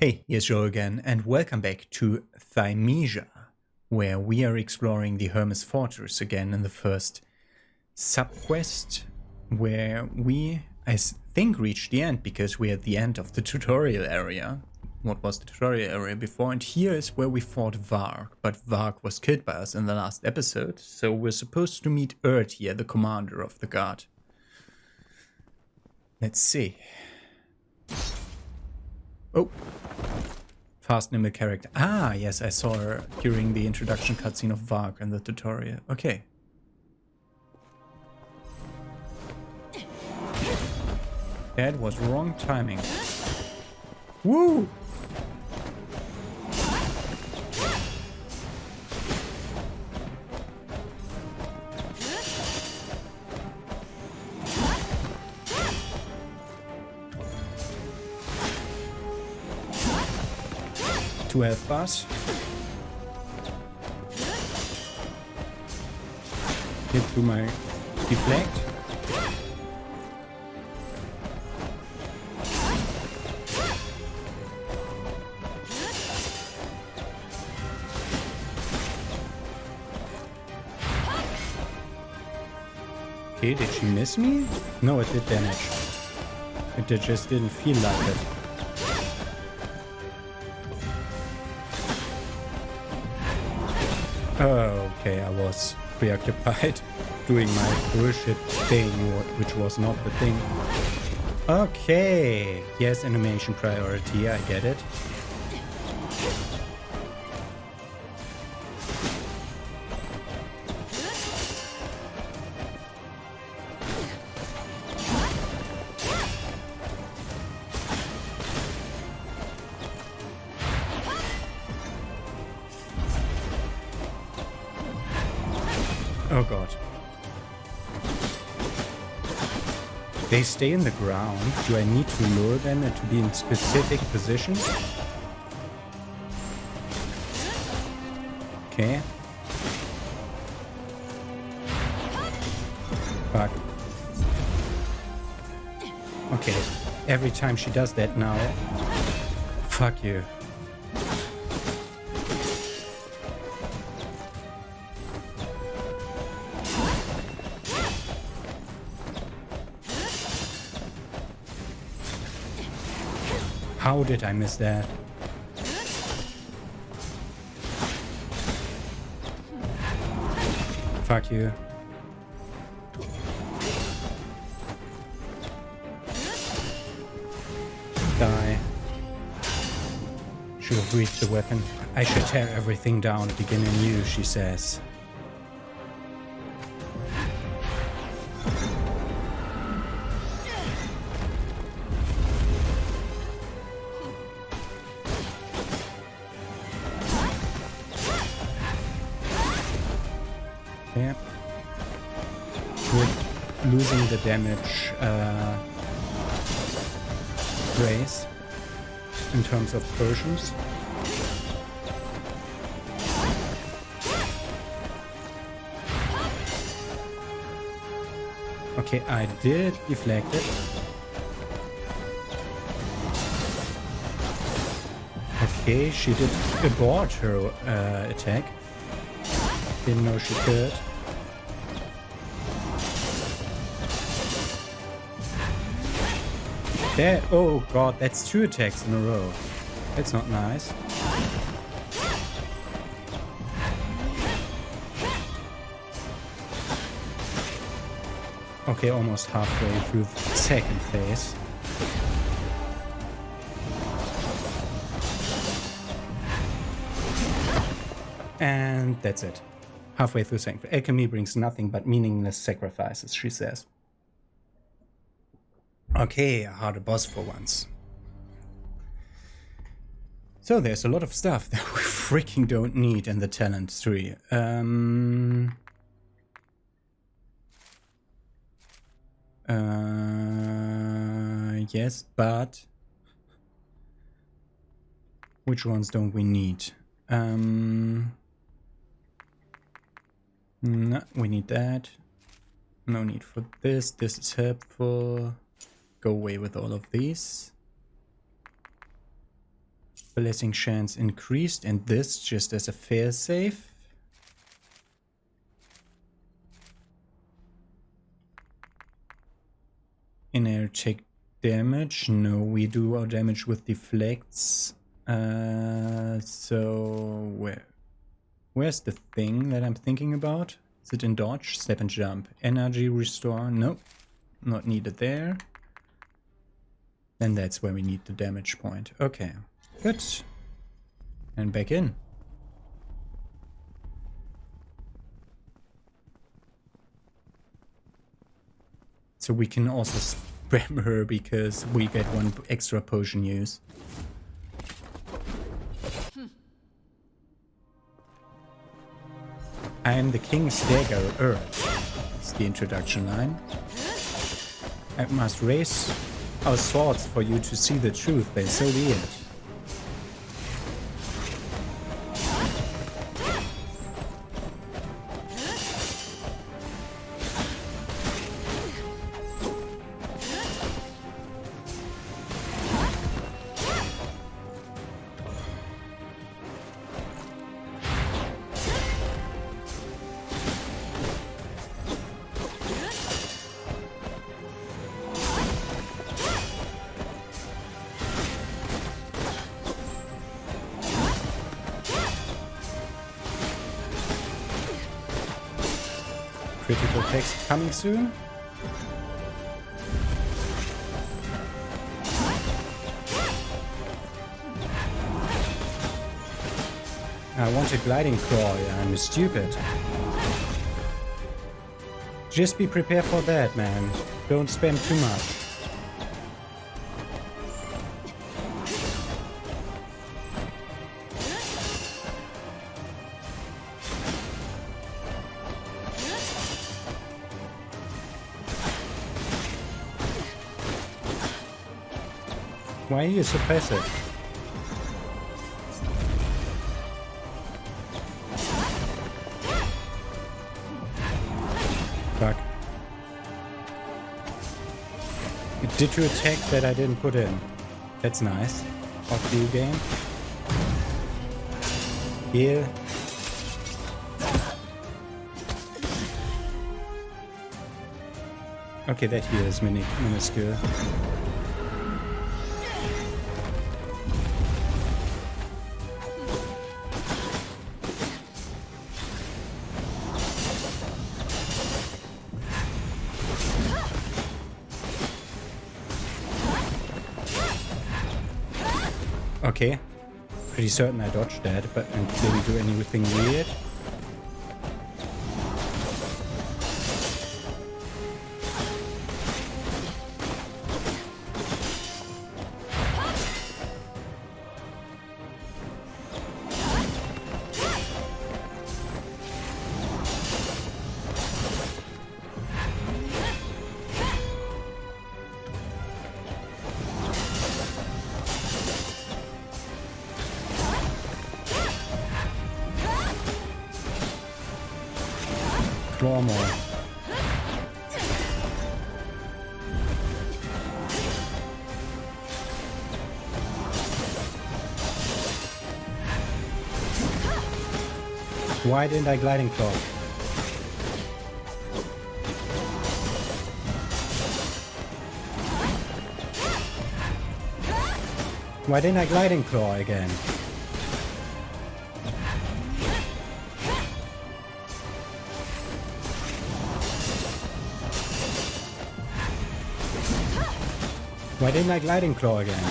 Hey, here's Joe again, and welcome back to Thymesia, where we are exploring the Hermes Fortress again in the first sub-quest, where we, I think, reached the end, because we're at the end of the tutorial area. What was the tutorial area before? And here is where we fought Varg, but Varg was killed by us in the last episode, so we're supposed to meet Erd here, the commander of the guard. Let's see. Oh! Fast, nimble character. Ah, yes, I saw her during the introduction cutscene of Varg in the tutorial. Okay. That was wrong timing. Woo! To help us. Hit to my deflect. Okay, did she miss me? No, it did damage. It just didn't feel like it. Oh, okay, I was preoccupied doing my bullshit thing, which was not the thing. Okay, yes, animation priority, I get it. Oh god. They stay in the ground. Do I need to lure them and to be in specific positions? Okay. Fuck. Okay. Every time she does that now. Fuck you. How did I miss that? Fuck you. Die. Should have reached the weapon. I should tear everything down, begin anew, she says. Yeah. We're losing the damage race in terms of versions. Okay, I did deflect it. Okay, she did abort her attack. Didn't know she could. There, oh god, that's 2 attacks in a row. That's not nice. Okay, almost halfway through the second phase. And that's it. Halfway through second phase. Alchemy brings nothing but meaningless sacrifices, she says. Okay, a harder boss for once. So there's a lot of stuff that we freaking don't need in the talent tree. Yes, but which ones don't we need? No, we need that. No need for this. This is helpful. Go away with all of these. Blessing chance increased, and this just as a fail safe. In air take damage. No, we do our damage with deflects. So where's the thing that I'm thinking about? Is it in dodge? Step and jump. Energy restore. Nope. Not needed there. Then that's where we need the damage point. Okay. Good. And back in. So we can also spam her because we get one extra potion use. I am the King's Dagger Earth. It's the introduction line. I must raise our swords for you to see the truth, then so be it. Critical text coming soon. I want a gliding claw, I'm stupid. Just be prepared for that, man. Don't spam too much. Why are you so passive? Fuck. Did you attack that I didn't put in? That's nice. Off you game. Heal. Okay, that heal is minuscule. Okay, pretty certain I dodged that, but I didn't do anything weird. Claw more. Why didn't I gliding claw? Why didn't I gliding claw again? Why didn't I gliding claw again?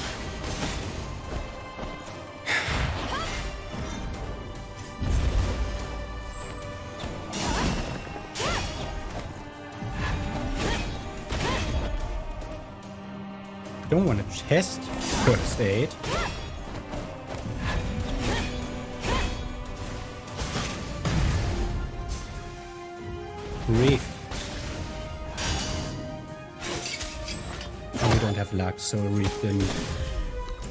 Don't want to test first aid. Reef. We don't have luck, so Reef didn't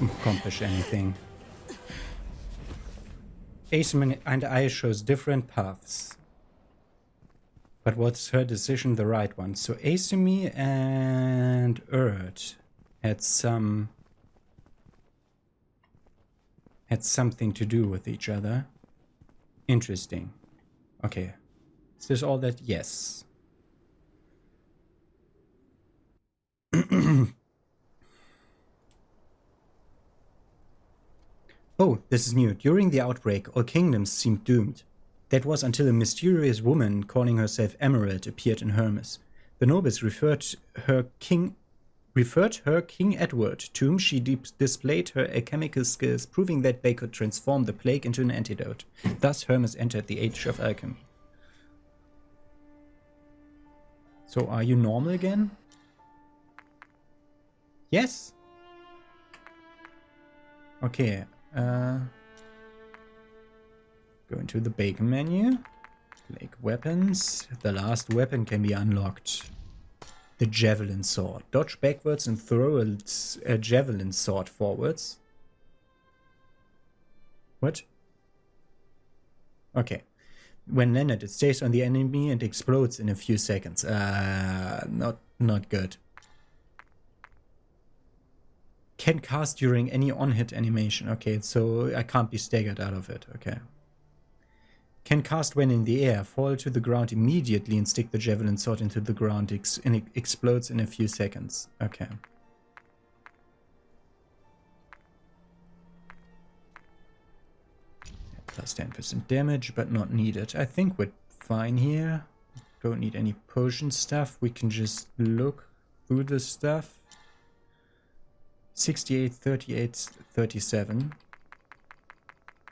accomplish anything. Asemi and I shows different paths. But was her decision the right one? So Asemi and Urt had some had something to do with each other. Interesting. Okay. Is this all that? Yes. Oh, this is new. During the outbreak, all kingdoms seemed doomed. That was until a mysterious woman calling herself Emerald appeared in Hermes. The nobles referred her King Edward, to whom she displayed her alchemical skills, proving that they could transform the plague into an antidote. Thus, Hermes entered the age of alchemy. So, are you normal again? Yes? Okay. Go into the bacon menu. Like weapons. The last weapon can be unlocked. The javelin sword. Dodge backwards and throw a javelin sword forwards. What? Okay. When landed, it stays on the enemy and explodes in a few seconds. Not good. Can cast during any on-hit animation. Okay, so I can't be staggered out of it. Okay. Can cast when in the air, fall to the ground immediately and stick the javelin sword into the ground and it explodes in a few seconds. Okay. Plus 10% damage, but not needed. I think we're fine here. Don't need any potion stuff. We can just look through the stuff. 68, 38, 37.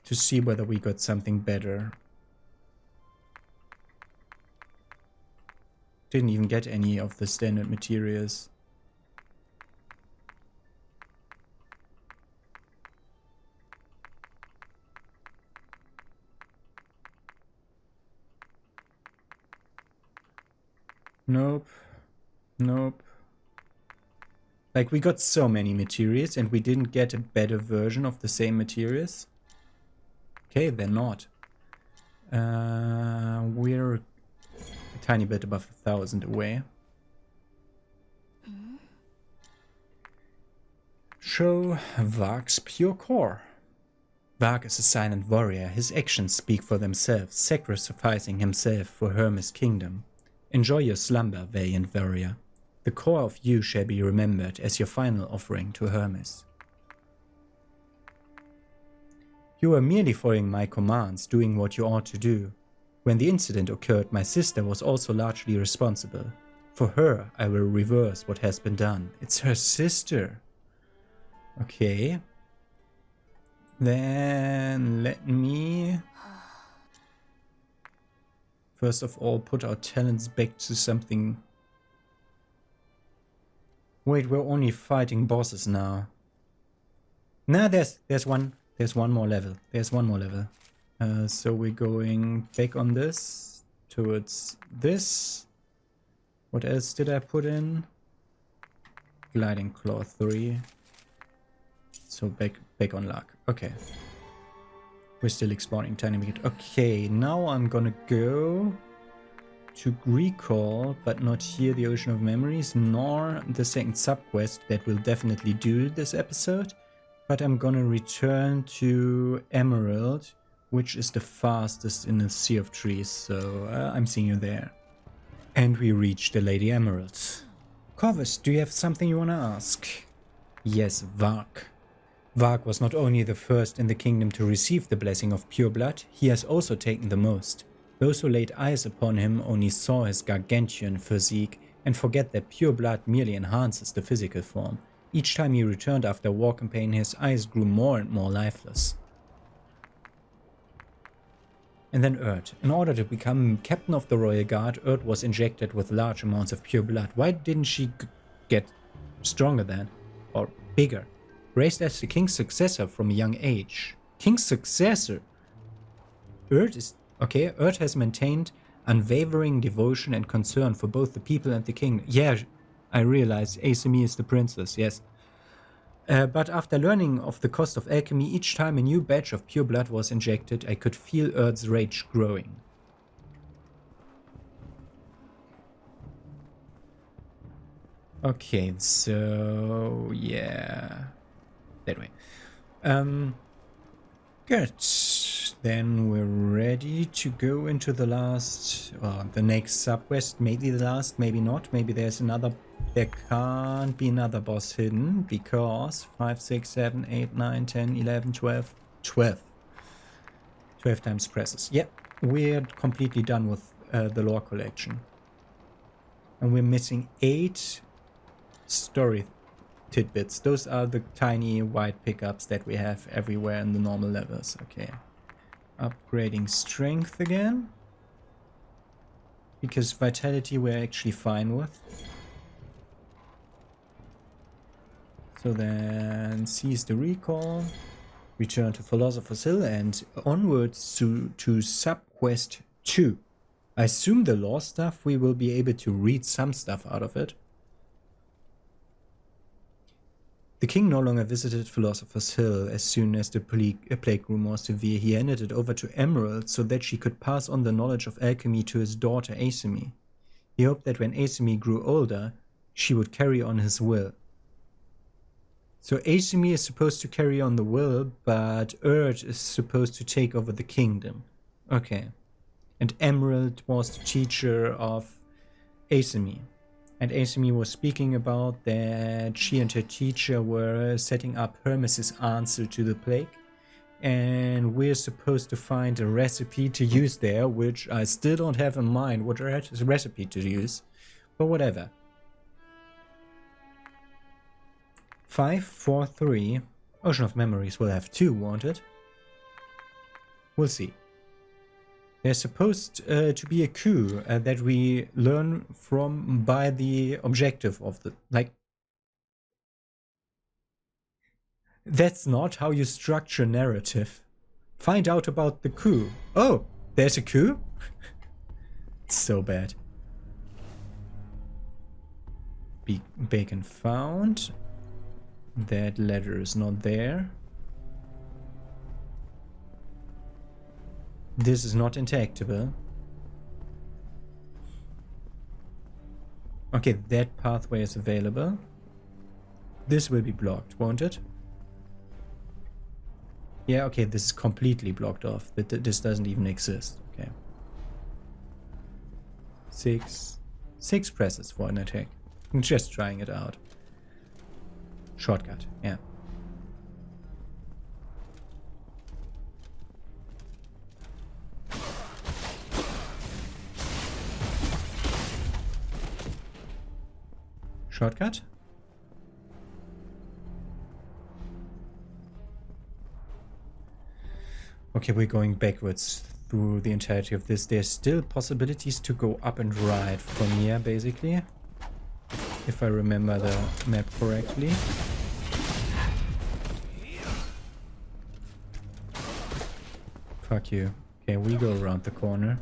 To see whether we got something better. Didn't even get any of the standard materials. Nope. Nope. Like, we got so many materials and we didn't get a better version of the same materials. Okay, they're not. We're a tiny bit above 1,000 away. Show Vark's pure core. Vark is a silent warrior. His actions speak for themselves, sacrificing himself for Hermes' kingdom. Enjoy your slumber, valiant warrior. The core of you shall be remembered as your final offering to Hermes. You were merely following my commands, doing what you ought to do. When the incident occurred, my sister was also largely responsible. For her, I will reverse what has been done. It's her sister. Okay. Then let me first of all put our talents back to something. Wait, we're only fighting bosses now. Nah, there's one more level. There's one more level. So we're going back on this towards this. What else did I put in? Gliding Claw 3. So back on luck. Okay. We're still exploring tiny bit. Okay, now I'm gonna go to recall, but not here, the Ocean of Memories, nor the second subquest that will definitely do this episode. But I'm gonna return to Emerald, which is the fastest in the Sea of Trees, so I'm seeing you there. And we reach the Lady Emerald. Corvus, do you have something you wanna ask? Yes, Vark. Vark was not only the first in the kingdom to receive the blessing of pure blood, he has also taken the most. Those who laid eyes upon him only saw his gargantuan physique and forget that pure blood merely enhances the physical form. Each time he returned after a war campaign, his eyes grew more and more lifeless. And then Erd. In order to become captain of the Royal Guard, Erd was injected with large amounts of pure blood. Why didn't she get stronger then? Or bigger? Raised as the king's successor from a young age. King's successor? Erd is... Okay, Erd has maintained unwavering devotion and concern for both the people and the king. Yeah, I realize Asemi is the princess, yes. But after learning of the cost of alchemy, each time a new batch of pure blood was injected, I could feel Erd's rage growing. Okay, so... yeah... that way. Good. Then we're ready to go into the last, the next sub-quest. Maybe the last, maybe not. Maybe there's another. There can't be another boss hidden because 5, 6, 7, 8, 9, 10, 11, 12. 12 times presses. Yeah, we're completely done with the lore collection. And we're missing 8 story tidbits. Those are the tiny white pickups that we have everywhere in the normal levels. Okay. Upgrading strength again. Because vitality we're actually fine with. So then seize the recall. Return to Philosopher's Hill and onwards to sub-quest 2. I assume the lore stuff we will be able to read some stuff out of it. The king no longer visited Philosopher's Hill. As soon as the plague grew more severe, he handed it over to Emerald so that she could pass on the knowledge of alchemy to his daughter Asemi. He hoped that when Asemi grew older, she would carry on his will. So Asemi is supposed to carry on the will, but Erd is supposed to take over the kingdom. Okay. And Emerald was the teacher of Asemi. And Asemi was speaking about that she and her teacher were setting up Hermes' answer to the plague. And we're supposed to find a recipe to use there, which I still don't have in mind what recipe to use. But whatever. 5, 4, 3. Ocean of Memories will have 2, won't it? We'll see. There's supposed to be a coup that we learn from by the objective of the... Like... That's not how you structure narrative. Find out about the coup. Oh, there's a coup? It's so bad. Bacon found. That letter is not there. This is not intactable. Okay, that pathway is available. This will be blocked, won't it? Yeah, okay, this is completely blocked off. This doesn't even exist. Okay. 6 presses for an attack. I'm just trying it out. Shortcut, yeah. Shortcut? Okay, we're going backwards through the entirety of this. There's still possibilities to go up and right from here, basically. If I remember the map correctly. Fuck you. Okay, we go around the corner.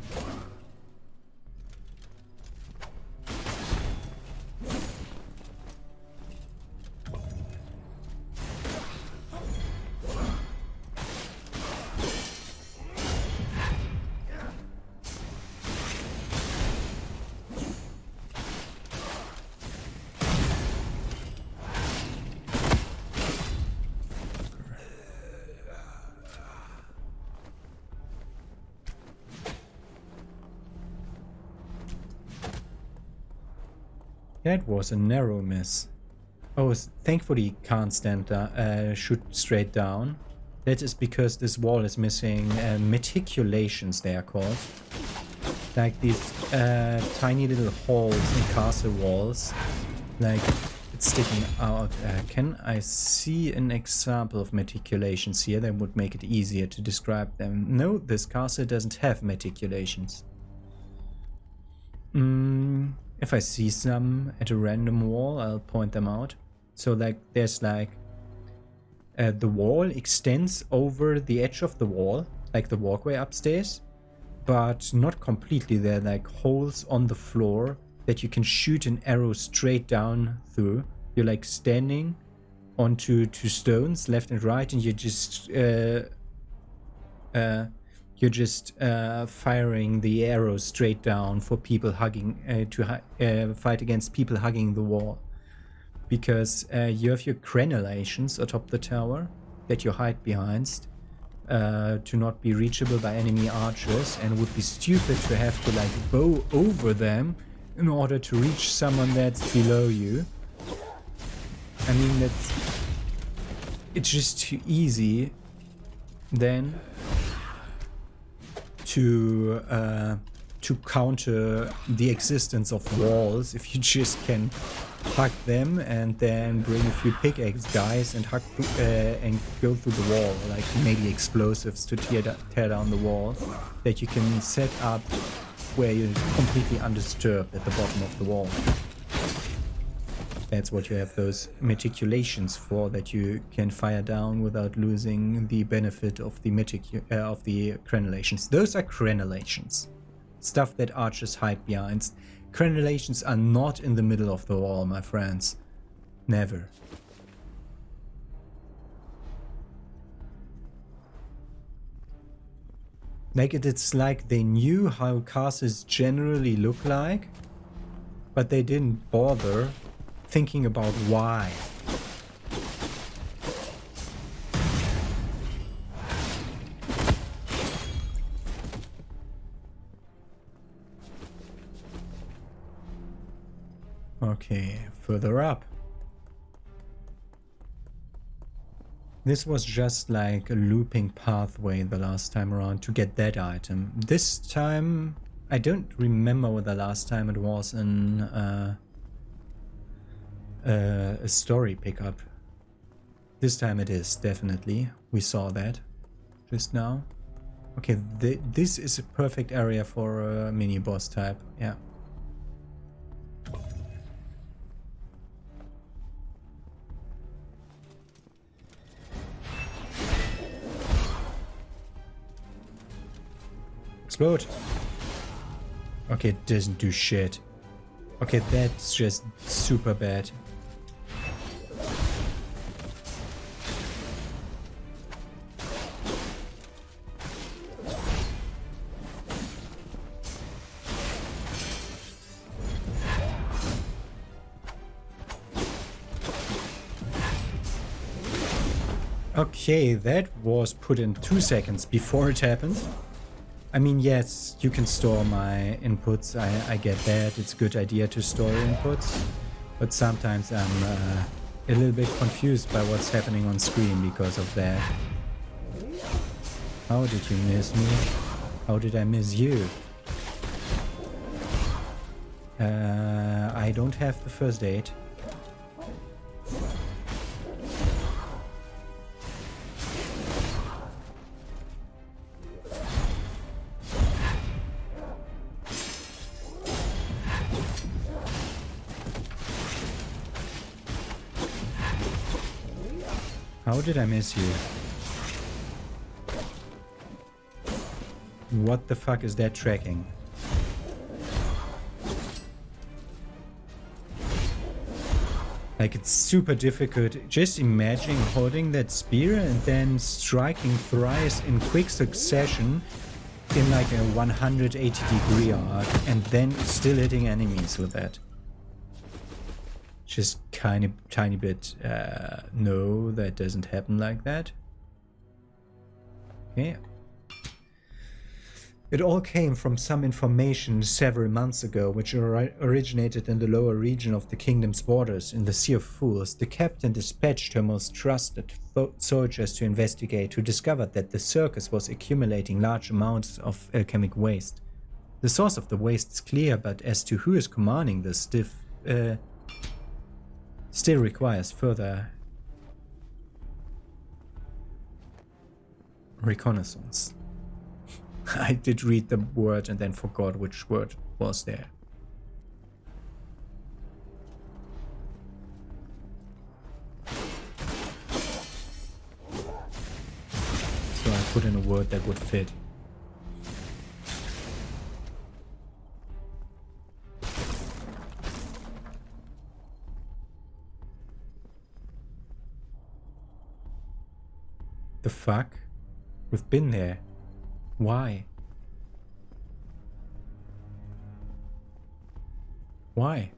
That was a narrow miss. Oh, thankfully can't shoot straight down. That is because this wall is missing meticulations, they are called. Like these tiny little holes in castle walls. Like it's sticking out. Can I see an example of meticulations here that would make it easier to describe them? No, this castle doesn't have meticulations. If I see some at a random wall, I'll point them out. So like there's like the wall extends over the edge of the wall, like the walkway upstairs, but not completely. There are like holes on the floor that you can shoot an arrow straight down through. You're like standing onto 2 stones left and right, and you're just firing the arrow straight down for people hugging to fight against people hugging the wall, because you have your crenellations atop the tower that you hide behind, to not be reachable by enemy archers, and would be stupid to have to like bow over them in order to reach someone that's below you. I mean, it's just too easy then to counter the existence of walls if you just can hug them and then bring a few pickaxe guys and hug and go through the wall, like maybe explosives to tear down the wall that you can set up where you're completely undisturbed at the bottom of the wall. That's what you have those meticulations for, that you can fire down without losing the benefit of the crenellations. Those are crenellations. Stuff that archers hide behind. Crenellations are not in the middle of the wall, my friends. Never. Like it's like they knew how castles generally look like, but they didn't bother thinking about why. Okay, further up. This was just like a looping pathway the last time around to get that item. This time, I don't remember the last time it was in a story pickup. This time it is, definitely. We saw that just now. Okay, this is a perfect area for a mini boss type, yeah. Explode. Okay, it doesn't do shit. Okay, that's just super bad. Okay, that was put in 2 seconds before it happened. I mean, yes, you can store my inputs. I get that. It's a good idea to store inputs. But sometimes I'm a little bit confused by what's happening on screen because of that. How did you miss me? How did I miss you? I don't have the first aid. How did I miss you? What the fuck is that tracking? Like, it's super difficult. Just imagine holding that spear and then striking thrice in quick succession in like a 180-degree arc and then still hitting enemies with that. Just tiny bit, no, that doesn't happen like that. Okay. It all came from some information several months ago, which originated in the lower region of the kingdom's borders, in the Sea of Fools. The captain dispatched her most trusted soldiers to investigate, who discovered that the circus was accumulating large amounts of alchemic waste. The source of the waste is clear, but as to who is commanding this still requires further reconnaissance. I did read the word and then forgot which word was there. So I put in a word that would fit. The fuck? We've been there. Why? Why?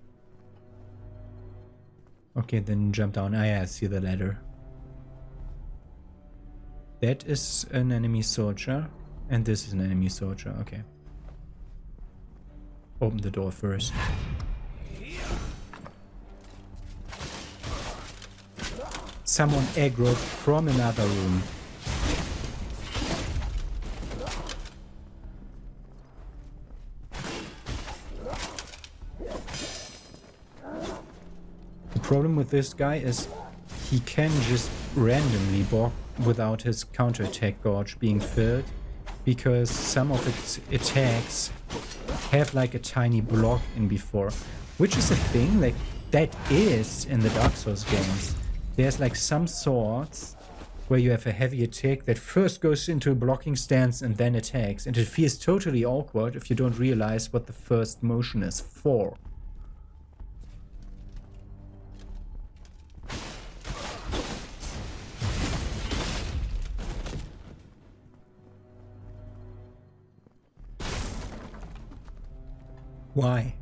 Okay, then jump down. I see the ladder. That is an enemy soldier. And this is an enemy soldier. Okay. Open the door first. Someone aggroed from another room. The problem with this guy is he can just randomly block without his counterattack gauge being filled, because some of its attacks have like a tiny block in before, which is a thing like that is in the Dark Souls games. There's like some swords where you have a heavy attack that first goes into a blocking stance and then attacks, and it feels totally awkward if you don't realize what the first motion is for. Why?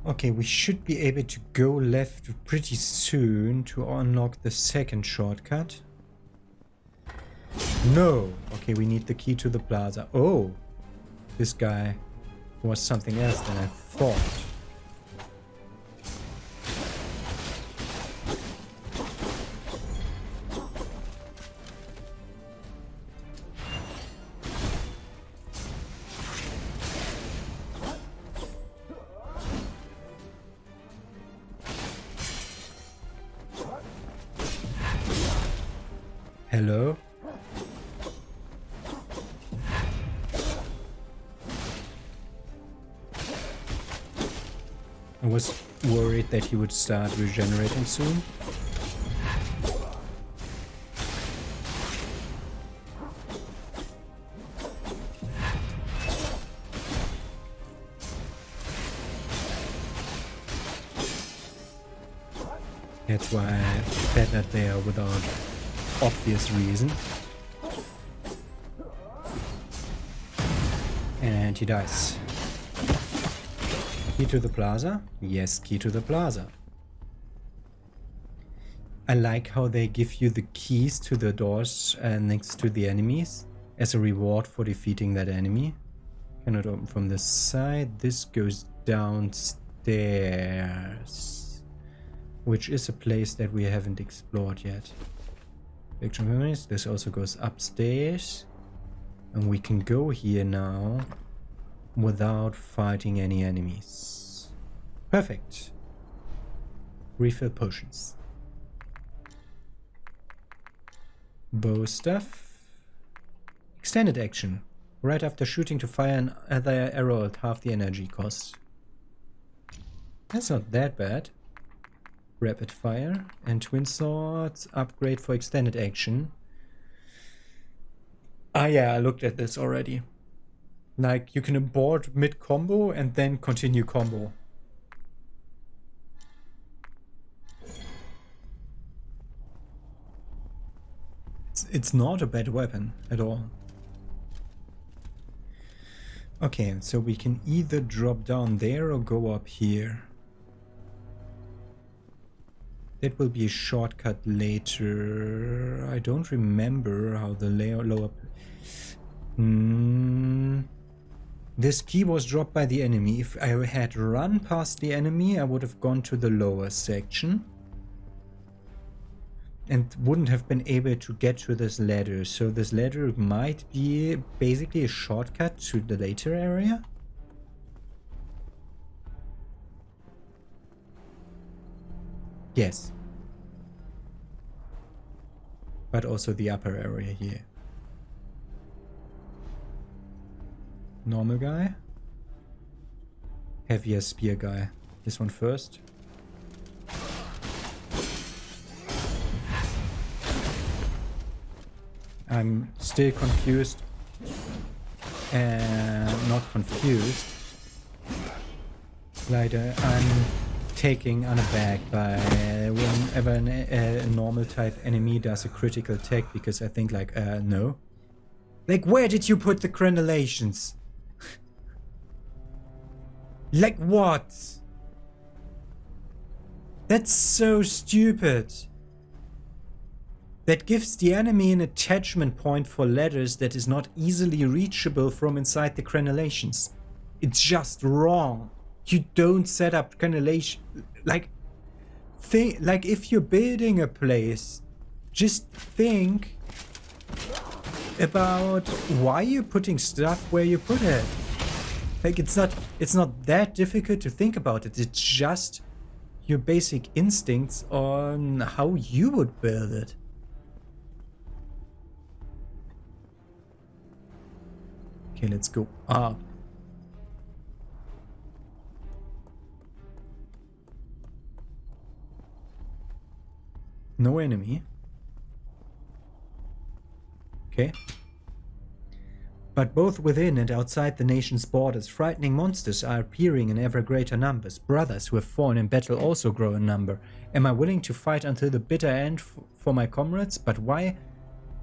Okay, we should be able to go left pretty soon to unlock the second shortcut. No! Okay, we need the key to the plaza. Oh! This guy was something else than I thought. Hello? I was worried that he would start regenerating soon. That's why I fed that there without obvious reason. And he dies. Key to the plaza? Yes, key to the plaza. I like how they give you the keys to the doors next to the enemies as a reward for defeating that enemy. Cannot open from this side. This goes downstairs, which is a place that we haven't explored yet. This also goes upstairs, and we can go here now without fighting any enemies. Perfect. Refill potions. Bow stuff. Extended action. Right after shooting to fire another arrow at half the energy cost. That's not that bad. Rapid fire and twin swords upgrade for extended action. Ah yeah, I looked at this already. Like you can abort mid combo and then continue combo. It's not a bad weapon at all. Okay, so we can either drop down there or go up here. That will be a shortcut later. I don't remember how the lower... This key was dropped by the enemy. If I had run past the enemy, I would have gone to the lower section. And wouldn't have been able to get to this ladder. So this ladder might be basically a shortcut to the later area. Yes. But also the upper area here. Normal guy. Heavier spear guy. This one first. I'm still confused. Not confused. Like I'm taken aback by whenever a normal type enemy does a critical attack, because I think like, no. Like, where did you put the crenellations? Like what? That's so stupid. That gives the enemy an attachment point for ladders that is not easily reachable from inside the crenellations. It's just wrong. You don't set up crenellation. Like if you're building a place, just think about why you're putting stuff where you put it. Like it's not that difficult to think about it. It's just your basic instincts on how you would build it. Okay, let's go up. No enemy. Okay. But both within and outside the nation's borders, frightening monsters are appearing in ever greater numbers. Brothers who have fallen in battle also grow in number. Am I willing to fight until the bitter end for my comrades? But why?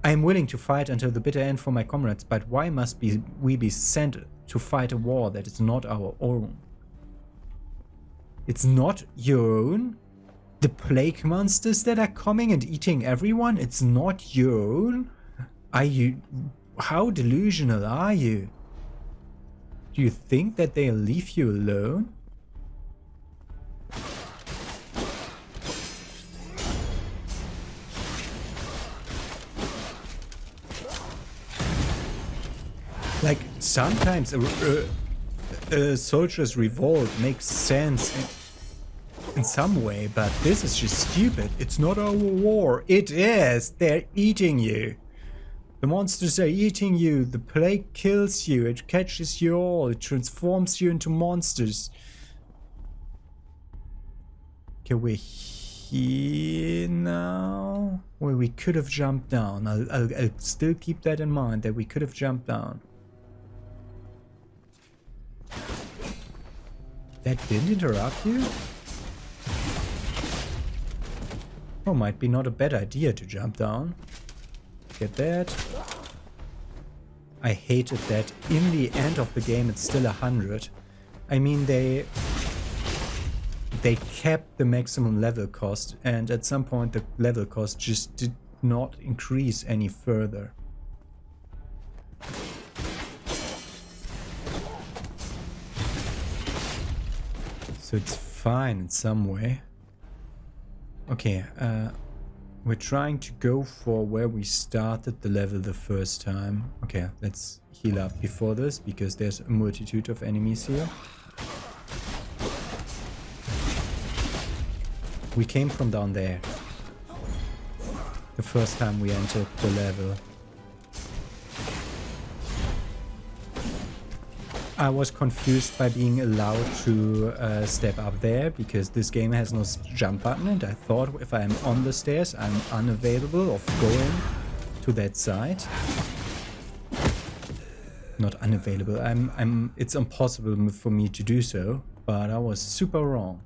I am willing to fight until the bitter end for my comrades, but why must we be sent to fight a war that is not our own? It's not your own? The plague monsters that are coming and eating everyone? It's not your own? Are you... How delusional are you? Do you think that they'll leave you alone? Like, sometimes a soldier's revolt makes sense in some way, but this is just stupid. It's not our war. It is. They're eating you. The monsters are eating you. The plague kills you. It catches you all. It transforms you into monsters. Okay, we're here now. Well, we could have jumped down. I'll still keep that in mind, that we could have jumped down. That didn't interrupt you? Oh, might be not a bad idea to jump down. Get that. I hated that in the end of the game it's still 100. I mean, they kept the maximum level cost, and at some point the level cost just did not increase any further. So it's fine in some way. Okay, we're trying to go for where we started the level the first time. Okay, let's heal up before this, because there's a multitude of enemies here. We came from down there the first time we entered the level. I was confused by being allowed to step up there, because this game has no jump button, and I thought if I'm on the stairs I'm unavailable of going to that side. Not unavailable, it's impossible for me to do so, but I was super wrong.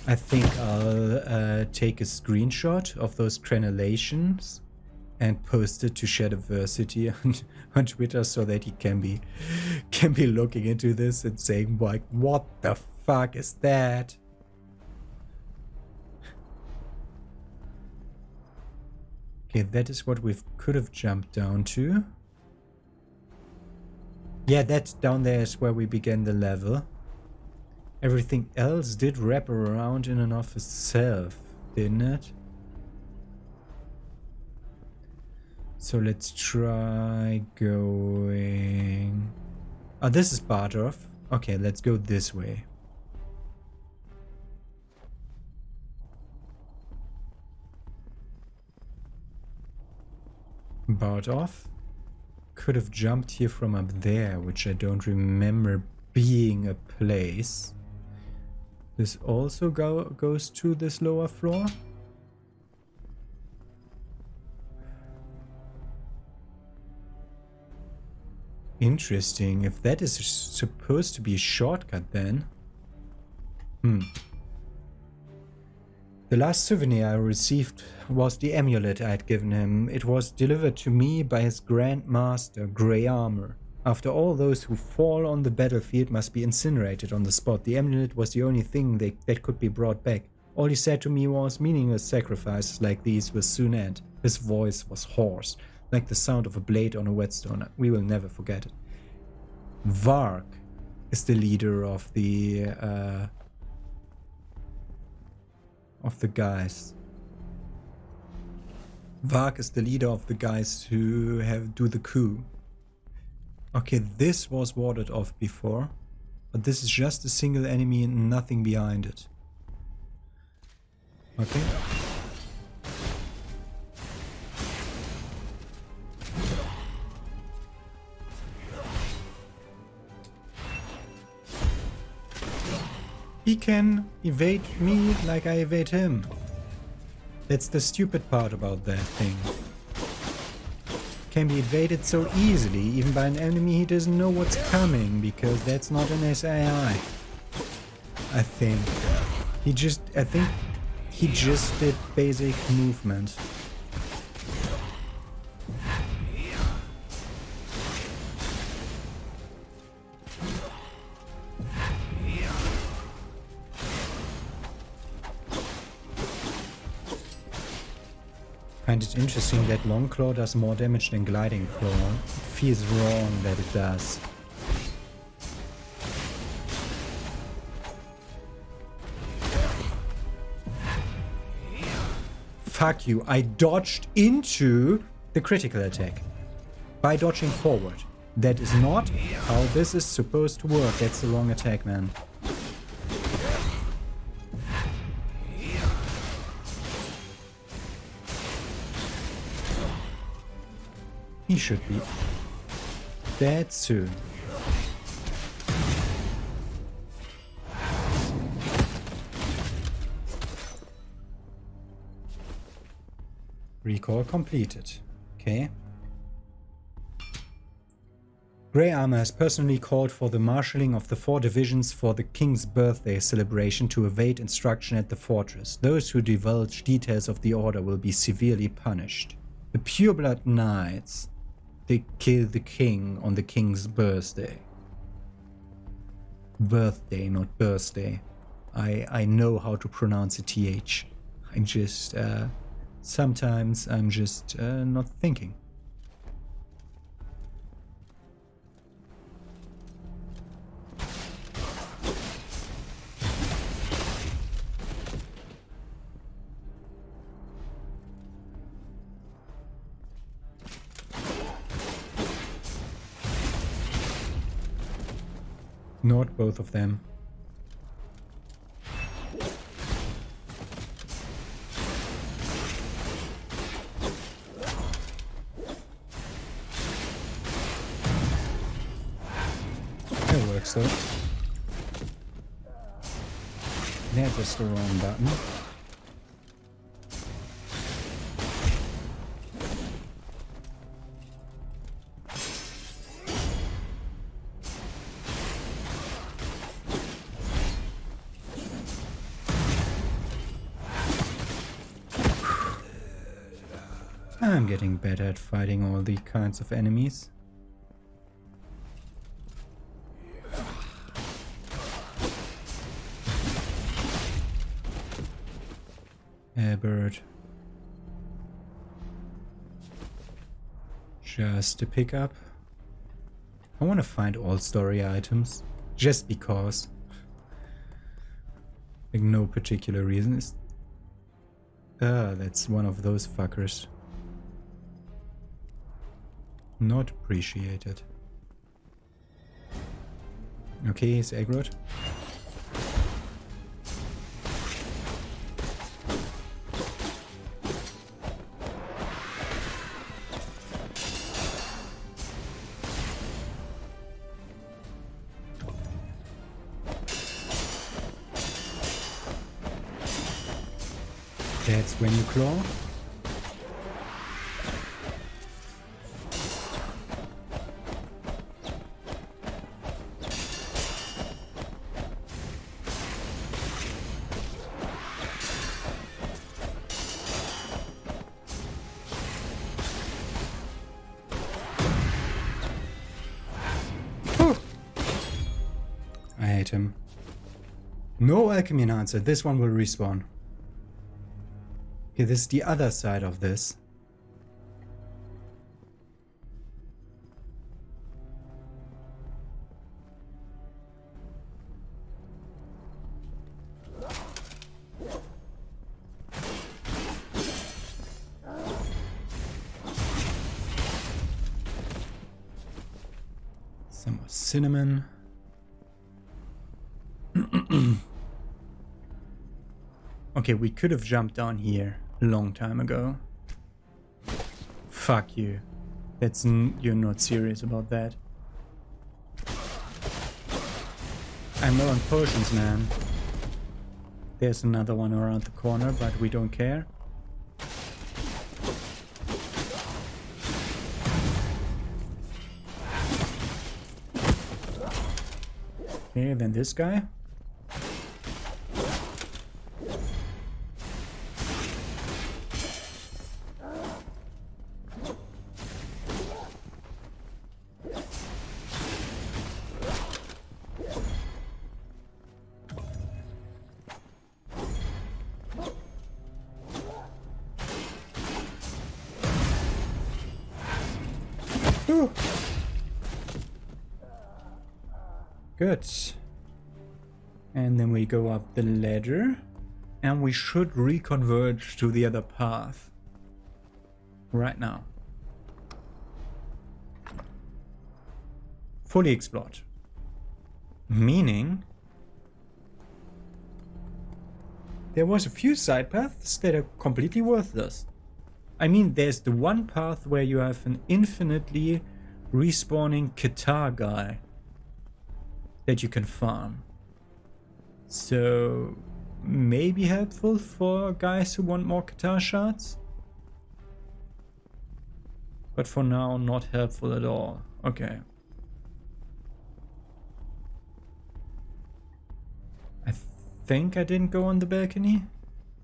I think I'll take a screenshot of those crenellations and post it to Shadiversity on Twitter, so that he can be looking into this and saying like, what the fuck is that? Okay, that is what we could have jumped down to. Yeah, that down there is where we began the level. Everything else did wrap around in and of itself, didn't it? So let's try going... Oh, this is Bardorf. Okay, let's go this way. Bardorf. Could have jumped here from up there, which I don't remember being a place. This also goes to this lower floor. Interesting. If that is supposed to be a shortcut, then. The last souvenir I received was the amulet I had given him. It was delivered to me by his Grand Master, Grey Armor. After all, those who fall on the battlefield must be incinerated on the spot. The amulet was the only thing that could be brought back. All he said to me was, meaningless sacrifices like these will soon end. His voice was hoarse, like the sound of a blade on a whetstone. We will never forget it. Varg is the leader of the guys. Varg is the leader of the guys who do the coup. Okay, this was warded off before, but this is just a single enemy and nothing behind it. Okay. He can evade me like I evade him. That's the stupid part about that thing. Can be evaded so easily, even by an enemy he doesn't know what's coming, because that's not an SAI. I think he just did basic movement. I find it interesting that Long Claw does more damage than Gliding Claw. It feels wrong that it does. Fuck you, I dodged into the critical attack by dodging forward. That is not how this is supposed to work. That's the wrong attack, man. He should be dead soon. Recall completed. Okay. Grey Armor has personally called for the marshalling of the 4 divisions for the king's birthday celebration to await instruction at the fortress. Those who divulge details of the order will be severely punished. The Pureblood Knights, they kill the king on the king's birthday. Birthday, not birthday. I know how to pronounce a TH. I'm just, sometimes I'm just not thinking. Not both of them. That works though. That was the wrong button. I'm getting better at fighting all the kinds of enemies. Bird. Just to pick up. I want to find all story items. Just because. Like no particular reason. That's one of those fuckers. Not appreciated. Okay, he's aggroed. That's when you claw. I hate him. No alchemy enhancer. This one will respawn. Okay, this is the other side of this. Some more cinnamon. Okay, we could have jumped down here a long time ago. Fuck you. You're not serious about that. I'm low on potions, man. There's another one around the corner, but we don't care. Okay, then this guy. Ooh. Good. And then we go up the ladder. And we should reconverge to the other path. Right now. Fully explored. Meaning there was a few side paths that are completely worthless. I mean, there's the one path where you have an infinitely respawning Qatar guy that you can farm. So, maybe helpful for guys who want more Qatar shards. But for now, not helpful at all. Okay. I think I didn't go on the balcony,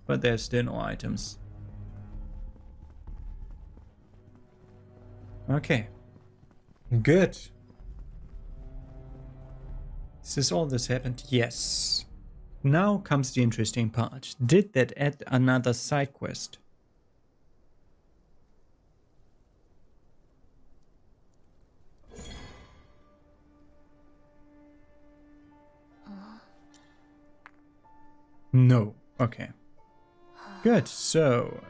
but there's still no items. Okay. Good. Is all this happened? Yes. Now comes the interesting part. Did that add another side quest? No. Okay. Good. So,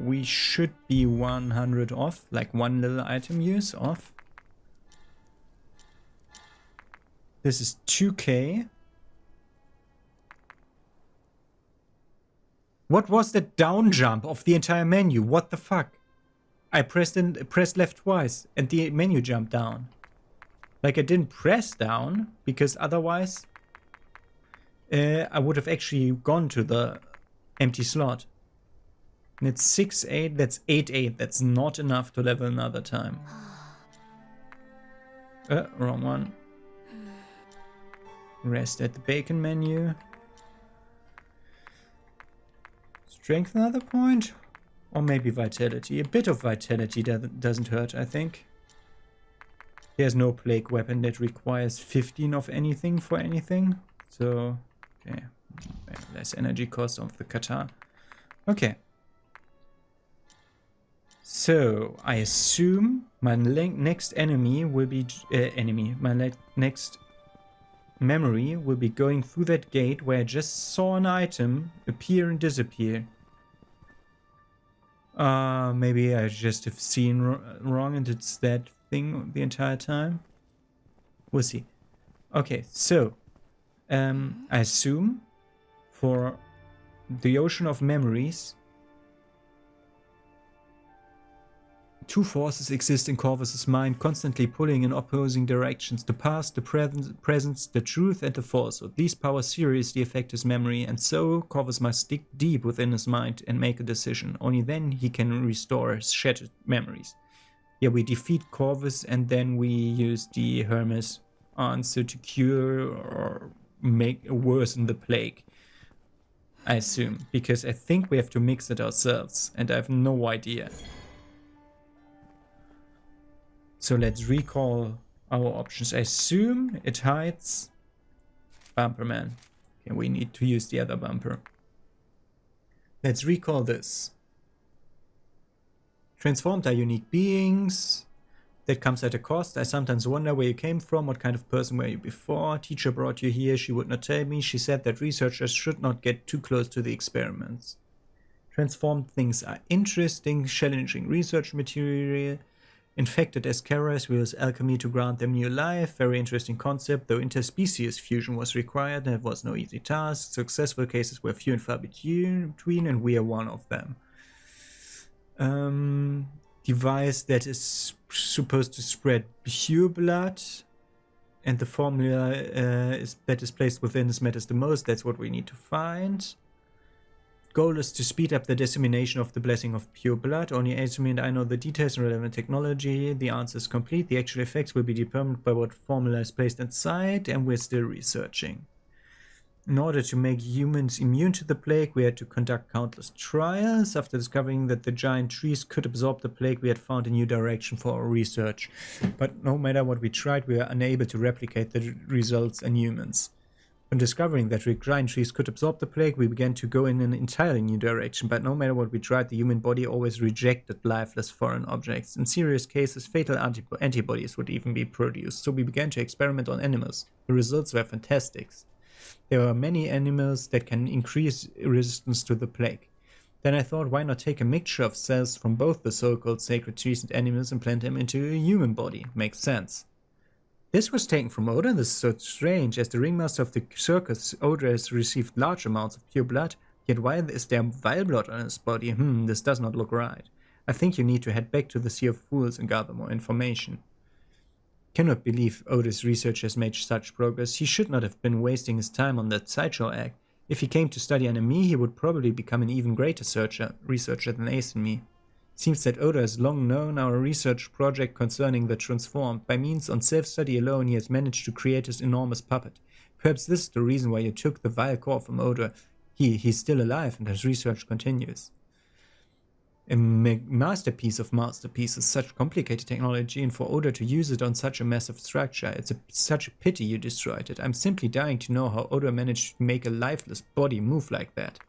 we should be 100 off, like one little item use off. This is 2k. What was the down jump of the entire menu? What the fuck? I pressed left twice and the menu jumped down. Like I didn't press down because otherwise I would have actually gone to the empty slot. And it's 6-8, that's 8-8. That's not enough to level another time. Wrong one. Rest at the bacon menu. Strength another point? Or maybe vitality. A bit of vitality doesn't hurt, I think. There's no plague weapon that requires 15 of anything for anything. So, okay. Less energy cost of the Qatar. Okay. So, I assume my next enemy will be... My next memory will be going through that gate where I just saw an item appear and disappear. Maybe I just have seen wrong and it's that thing the entire time. We'll see. Okay, so I assume for the ocean of memories, two forces exist in Corvus's mind, constantly pulling in opposing directions: the past, the present, the truth, and the falsehood. These powers seriously affect his memory, and so Corvus must dig deep within his mind and make a decision. Only then he can restore his shattered memories. Yeah, we defeat Corvus, and then we use the Hermes answer to cure or worsen the plague. I assume, because I think we have to mix it ourselves, and I have no idea. So let's recall our options. I assume it hides bumper, man. Okay, we need to use the other bumper. Let's recall this. Transformed are unique beings. That comes at a cost. I sometimes wonder where you came from, what kind of person were you before. Teacher brought you here, she would not tell me. She said that researchers should not get too close to the experiments. Transformed things are interesting, challenging research material. Infected Escaras will use alchemy to grant them new life. Very interesting concept, though interspecies fusion was required and it was no easy task. Successful cases were few and far between, and we are one of them. Device that is supposed to spread pure blood, and the formula that is placed within this matters the most. That's what we need to find. Goal is to speed up the dissemination of the blessing of pure blood. Only Asumi and I know the details and relevant technology. The answer is complete. The actual effects will be determined by what formula is placed inside, and we're still researching. In order to make humans immune to the plague, we had to conduct countless trials. After discovering that the giant trees could absorb the plague, we had found a new direction for our research. But no matter what we tried, we were unable to replicate the results in humans. On discovering that giant trees could absorb the plague, we began to go in an entirely new direction. But no matter what we tried, the human body always rejected lifeless foreign objects. In serious cases, fatal antibodies would even be produced. So we began to experiment on animals. The results were fantastic. There are many animals that can increase resistance to the plague. Then I thought, why not take a mixture of cells from both the so-called sacred trees and animals and plant them into a human body? Makes sense. This was taken from Oda. This is so strange. As the ringmaster of the circus, Oda has received large amounts of pure blood. Yet why is there vile blood on his body? This does not look right. I think you need to head back to the Sea of Fools and gather more information. Cannot believe Oda's research has made such progress. He should not have been wasting his time on that sideshow act. If he came to study enemy, he would probably become an even greater researcher than Ace and me. Seems that Oda has long known our research project concerning the Transformed. By means on self-study alone, he has managed to create his enormous puppet. Perhaps this is the reason why you took the vile core from Oda. He's still alive and his research continues. A masterpiece of masterpieces, such complicated technology, and for Oda to use it on such a massive structure, it's such a pity you destroyed it. I'm simply dying to know how Oda managed to make a lifeless body move like that.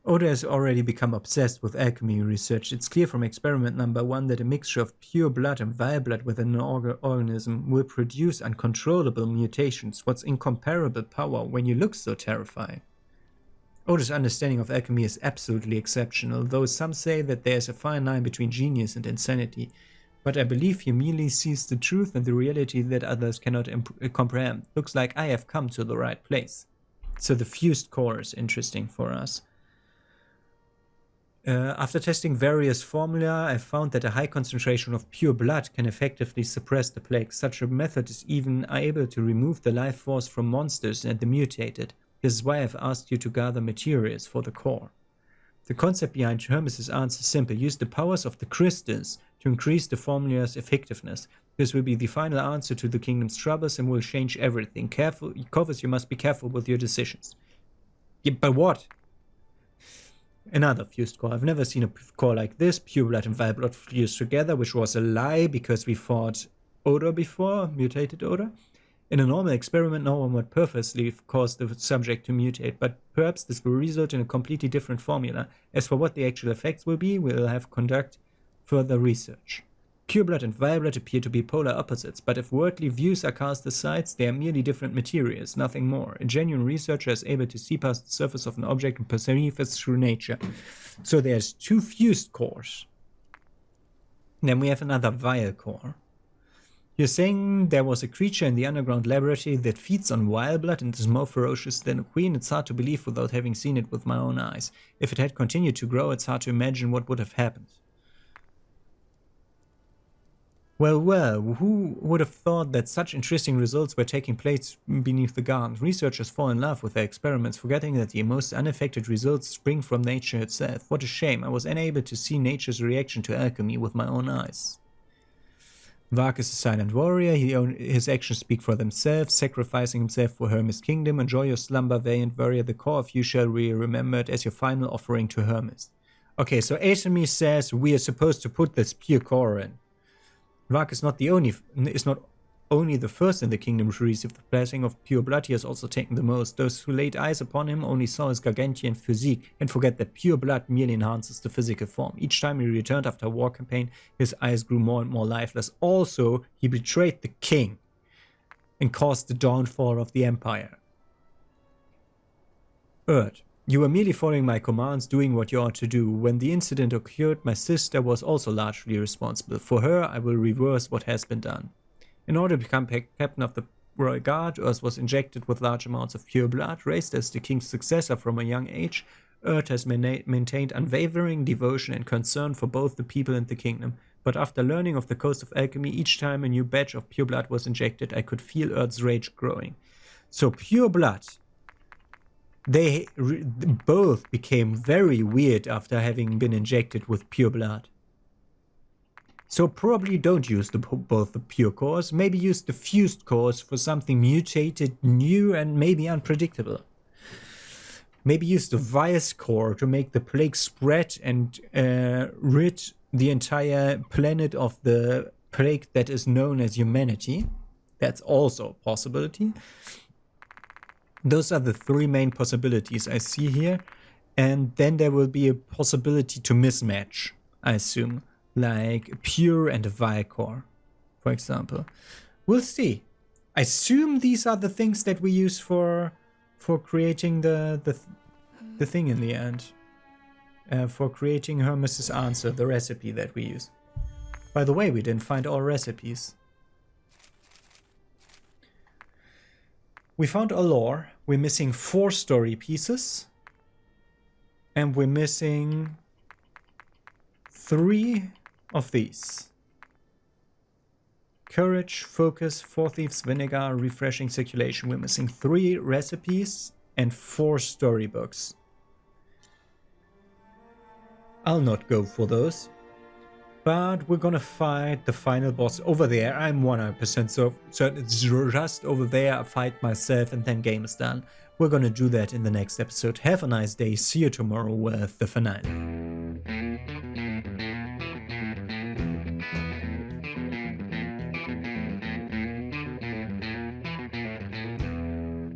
Oda has already become obsessed with alchemy research. It's clear from experiment number 1 that a mixture of pure blood and vile blood within an organism will produce uncontrollable mutations. What's incomparable power when you look so terrifying? Oda's understanding of alchemy is absolutely exceptional, though some say that there is a fine line between genius and insanity. But I believe he merely sees the truth and the reality that others cannot comprehend. Looks like I have come to the right place. So the fused core is interesting for us. After testing various formula, I found that a high concentration of pure blood can effectively suppress the plague. Such a method is even able to remove the life force from monsters and the mutated. This is why I've asked you to gather materials for the core. The concept behind Hermes' answer is simple. Use the powers of the crystals to increase the formula's effectiveness. This will be the final answer to the kingdom's troubles and will change everything. Corvus, you must be careful with your decisions. Yeah, but what? Another fused core. I've never seen a core like this. Pure blood and vile blood fused together, which was a lie because we fought Oda before, mutated Oda. In a normal experiment, no one would purposely cause the subject to mutate, but perhaps this will result in a completely different formula. As for what the actual effects will be, we'll have to conduct further research. Pure blood and vile blood appear to be polar opposites, but if worldly views are cast aside, they are merely different materials, nothing more. A genuine researcher is able to see past the surface of an object and perceive its true nature. So there's 2 fused cores. Then we have another vile core. You're saying there was a creature in the underground laboratory that feeds on vile blood and is more ferocious than a queen? It's hard to believe without having seen it with my own eyes. If it had continued to grow, it's hard to imagine what would have happened. Well, who would have thought that such interesting results were taking place beneath the garden? Researchers fall in love with their experiments, forgetting that the most unaffected results spring from nature itself. What a shame, I was unable to see nature's reaction to alchemy with my own eyes. Vark is a silent warrior. His actions speak for themselves, sacrificing himself for Hermes' kingdom. Enjoy your slumber, valiant warrior. The core of you shall be remembered as your final offering to Hermes. Okay, so Asumi says we are supposed to put this pure core in. Vark is not only the first in the kingdom to receive the blessing of pure blood. He has also taken the most. Those who laid eyes upon him only saw his gargantuan physique and forget that pure blood merely enhances the physical form. Each time he returned after a war campaign, his eyes grew more and more lifeless. Also, he betrayed the king and caused the downfall of the empire. Erd, you were merely following my commands, doing what you ought to do. When the incident occurred, my sister was also largely responsible. For her, I will reverse what has been done. In order to become captain of the royal guard, Erd was injected with large amounts of pure blood. Raised as the king's successor from a young age, Erd has maintained unwavering devotion and concern for both the people and the kingdom. But after learning of the cost of alchemy, each time a new batch of pure blood was injected, I could feel Erd's rage growing. So pure blood. They both became very weird after having been injected with pure blood. So probably don't use both the pure cores, maybe use the fused cores for something mutated, new and maybe unpredictable. Maybe use the vice core to make the plague spread and rid the entire planet of the plague that is known as humanity. That's also a possibility. Those are the three main possibilities I see here. And then there will be a possibility to mismatch, I assume. Like pure and a vile core, for example. We'll see. I assume these are the things that we use for creating the thing in the end. For creating Hermes' answer, the recipe that we use. By the way, we didn't find all recipes. We found a lore. We're missing 4 story pieces. And we're missing 3 of these. Courage, focus, 4 thieves, vinegar, refreshing circulation. We're missing 3 recipes and 4 storybooks. I'll not go for those. But we're gonna fight the final boss over there. I'm 100% certain it's just over there. I fight myself and then game is done. We're gonna do that in the next episode. Have a nice day. See you tomorrow with the finale.